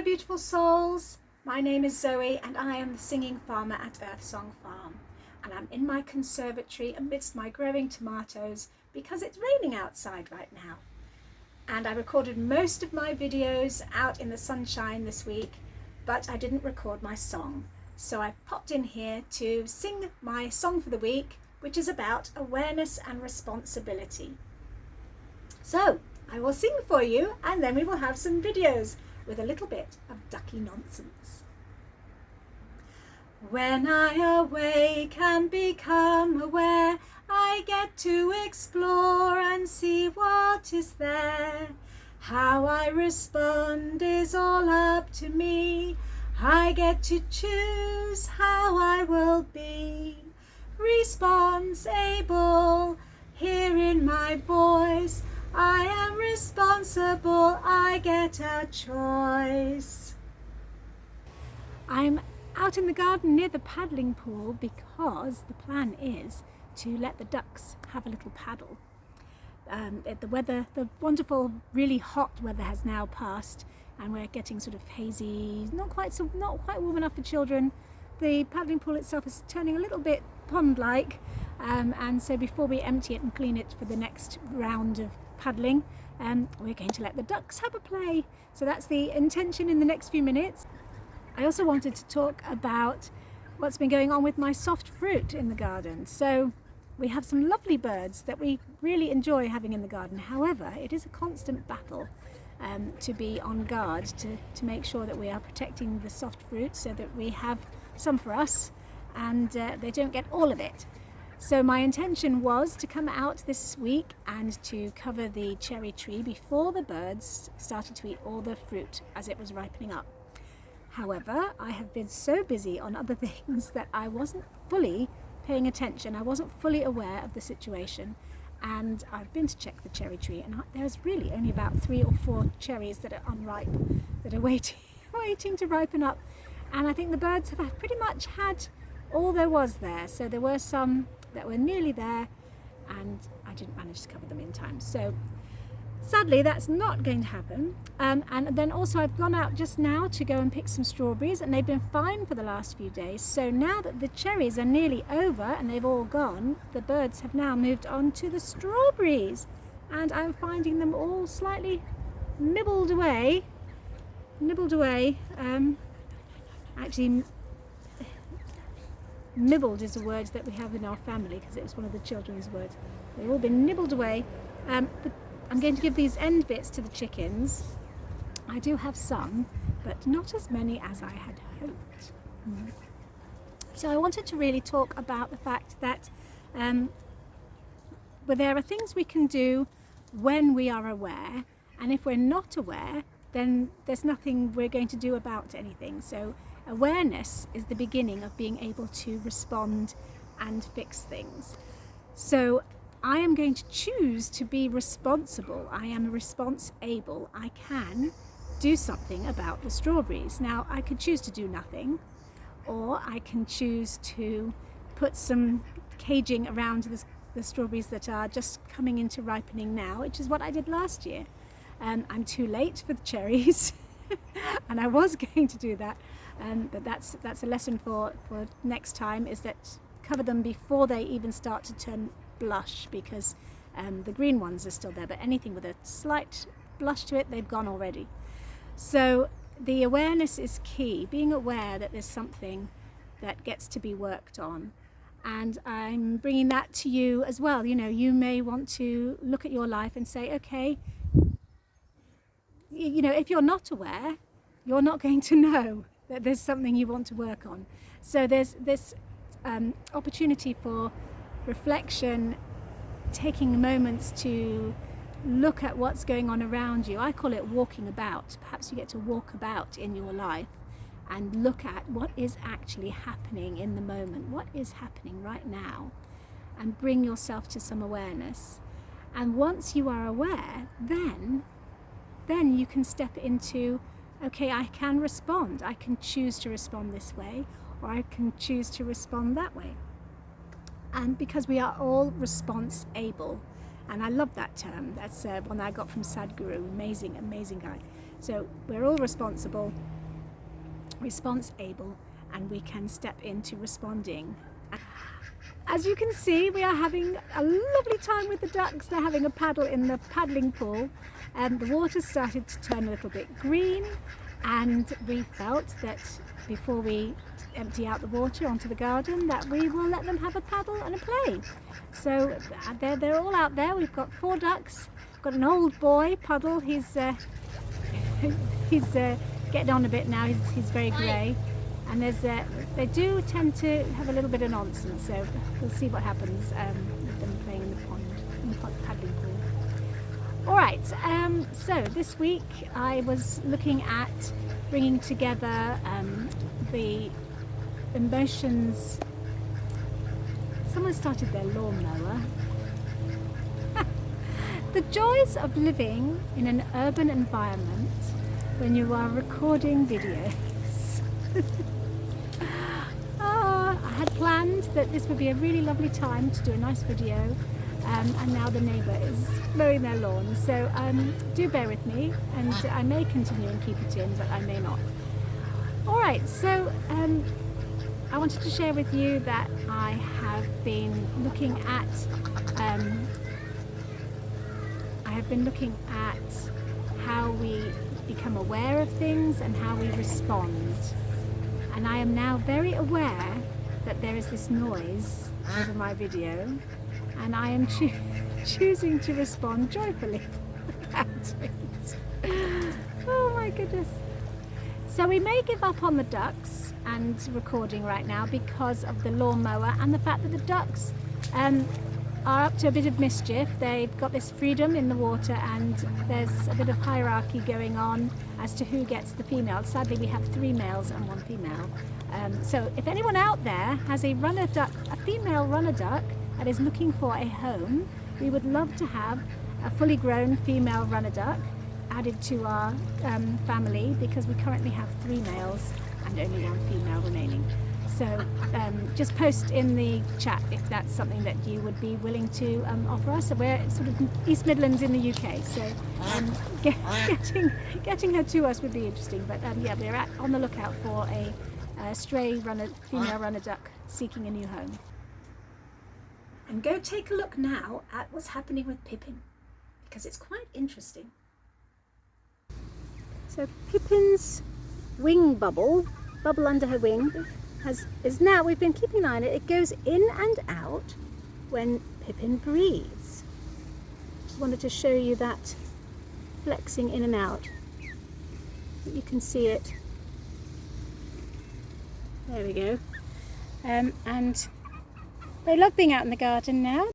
beautiful souls, my name is Zoe and I am the singing farmer at EarthSongFarm, and I'm in my conservatory amidst my growing tomatoes because it's raining outside right now. And I recorded most of my videos out in the sunshine this week, but I didn't record my song. So I popped in here to sing my song for the week, which is about awareness and responsibility. So I will sing for you and then we will have some videos with a little bit of ducky nonsense. When I awake and become aware, I get to explore and see what is there. How I respond is all up to me. I get to choose how I will be. Responsible, hearing my voice. I am responsible, I get a choice. I'm out in the garden near the paddling pool because the plan is to let the ducks have a little paddle. The wonderful, really hot weather has now passed and we're getting sort of hazy, not quite warm enough for children. The paddling pool itself is turning a little bit pond-like, and so before we empty it and clean it for the next round of paddling, we're going to let the ducks have a play. So that's the intention in the next few minutes. I also wanted to talk about what's been going on with my soft fruit in the garden. So we have some lovely birds that we really enjoy having in the garden. However, it is a constant battle to be on guard to make sure that we are protecting the soft fruit so that we have some for us and they don't get all of it. So my intention was to come out this week and to cover the cherry tree before the birds started to eat all the fruit as it was ripening up. However, I have been so busy on other things that I wasn't fully paying attention. I wasn't fully aware of the situation, and I've been to check the cherry tree and there's really only about 3 or 4 cherries that are unripe, that are waiting to ripen up. And I think the birds have pretty much had all there was there. So there were some that were nearly there and I didn't manage to cover them in time. So sadly that's not going to happen. And then also I've gone out just now to go and pick some strawberries and they've been fine for the last few days. So now that the cherries are nearly over and they've all gone, the birds have now moved on to the strawberries and I'm finding them all slightly nibbled away. Actually, nibbled is a word that we have in our family because it was one of the children's words. They've all been nibbled away. I'm going to give these end bits to the chickens. I do have some, but not as many as I had hoped. So I wanted to really talk about the fact that there are things we can do when we are aware, and if we're not aware, then there's nothing we're going to do about anything. So awareness is the beginning of being able to respond and fix things. So I am going to choose to be responsible. I am response-able. I can do something about the strawberries. Now, I could choose to do nothing, or I can choose to put some caging around the strawberries that are just coming into ripening now, which is what I did last year. I'm too late for the cherries, and I was going to do that, but that's a lesson for next time, is that cover them before they even start to turn blush, because the green ones are still there, but anything with a slight blush to it, they've gone already. So the awareness is key, being aware that there's something that gets to be worked on. And I'm bringing that to you as well. You know, you may want to look at your life and say, okay, you know, if you're not aware, you're not going to know that there's something you want to work on. So there's this opportunity for reflection, taking moments to look at what's going on around you. I call it walking about. Perhaps you get to walk about in your life and look at what is actually happening in the moment, what is happening right now, and bring yourself to some awareness. And once you are aware, then you can step into, okay, I can respond. I can choose to respond this way, or I can choose to respond that way. And because we are all response-able, and I love that term. That's one I got from Sadhguru, amazing guy. So we're all responsible, response able, and we can step into responding. As you can see, we are having a lovely time with the ducks. They're having a paddle in the paddling pool, and the water started to turn a little bit green, and we felt that before we empty out the water onto the garden that we will let them have a paddle and a play. So they're all out there. We've got 4 ducks. Got an old boy, Puddle. He's getting on a bit now. He's very grey, and they do tend to have a little bit of nonsense. So we'll see what happens with them playing in the pond, in the paddling pool. All right. So this week I was looking at bringing together the emotions. Someone started their lawnmower. The joys of living in an urban environment when you are recording videos. I had planned that this would be a really lovely time to do a nice video, and now the neighbour is mowing their lawn, so do bear with me, and I may continue and keep it in, but I may not. Alright, so I wanted to share with you that I have been looking at how we become aware of things and how we respond. And I am now very aware that there is this noise over my video, and I am choosing to respond joyfully about it. Oh my goodness. So we may give up on the ducks and recording right now because of the lawnmower and the fact that the ducks are up to a bit of mischief. They've got this freedom in the water, and there's a bit of hierarchy going on as to who gets the female. Sadly, we have 3 males and 1 female. So if anyone out there has a runner duck, a female runner duck that is looking for a home, we would love to have a fully grown female runner duck added to our family, because we currently have 3 males and only 1 female remaining. So just post in the chat if that's something that you would be willing to offer us. So we're sort of East Midlands in the UK, so getting her to us would be interesting. But yeah, we're on the lookout for a stray female runner duck seeking a new home. And go take a look now at what's happening with Pippin, because it's quite interesting. So Pippin's wing bubble under her wing is now, we've been keeping an eye on it, it goes in and out when Pippin breathes. Just wanted to show you that flexing in and out. You can see it. There we go. And they love being out in the garden now.